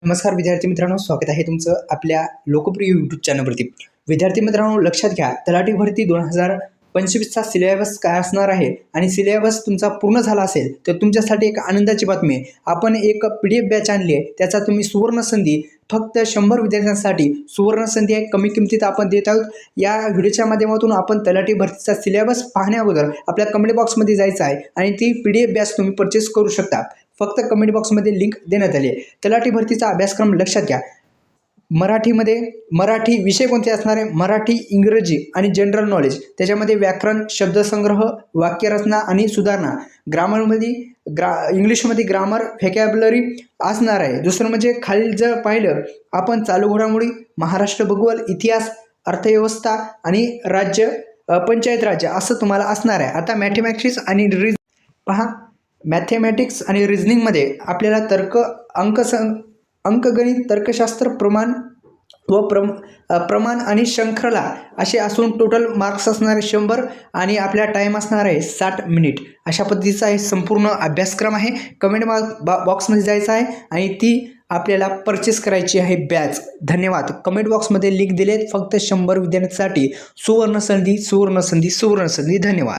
नमस्कार विद्यार्थी मित्रांनो, स्वागत आहे तुमचं आपल्या लोकप्रिय यूट्यूब चॅनलवरती। विद्यार्थी मित्रांनो, लक्षात घ्या, तलाठी भरती 2025चा सिलेबस काय असणार आहे आणि सिलेबस तुमचा पूर्ण झाला असेल तर तुमच्यासाठी एक आनंदाची बातमी आहे। आपण एक PDF बॅच आणली आहे, त्याचा तुम्ही सुवर्ण संधी फक्त 100 विद्यार्थ्यांसाठी सुवर्ण संधी आहे, कमी किमतीत आपण देत आहोत। या व्हिडिओच्या माध्यमातून आपण तलाठी भरतीचा सिलेबस पाहण्या अगोदर आपल्या कमेंट बॉक्समध्ये जायचं आहे आणि ती PDF बॅच तुम्ही परचेस करू शकता। फक्त कमेंट बॉक्समध्ये लिंक देण्यात आली आहे। तलाठी भरतीचा अभ्यासक्रम लक्षात घ्या। मराठी विषय कोणते असणार आहे? मराठी, इंग्रजी आणि जनरल नॉलेज। त्याच्यामध्ये व्याकरण, शब्दसंग्रह, वाक्यरचना आणि सुधारणा। इंग्लिशमध्ये ग्रामर, व्होकॅब्युलरी असणार आहे। दुसरं म्हणजे खाली जर पाहिलं आपण चालू घडामोडी, महाराष्ट्र भूगोल, इतिहास, अर्थव्यवस्था आणि पंचायत राज्य असं तुम्हाला असणार आहे। आता मॅथेमॅटिक्स आणि रिझनिंगमध्ये आपल्याला अंकगणित, तर्कशास्त्र, प्रमाण आणि शृंखला असे असून टोटल मार्क्स असणारे 100 आणि आपला टाईम असणार आहे 60 मिनिट। अशा पद्धतीचा हे संपूर्ण अभ्यासक्रम आहे। कमेंट बॉक्समध्ये जायचं आहे आणि ती आपल्याला परचेस करायची आहे बॅच। धन्यवाद। कमेंट बॉक्समध्ये लिंक दिलेत फक्त 100 विद्यार्थ्यांसाठी सुवर्ण संधी, सुवर्ण संधी, सुवर्ण संधी। धन्यवाद।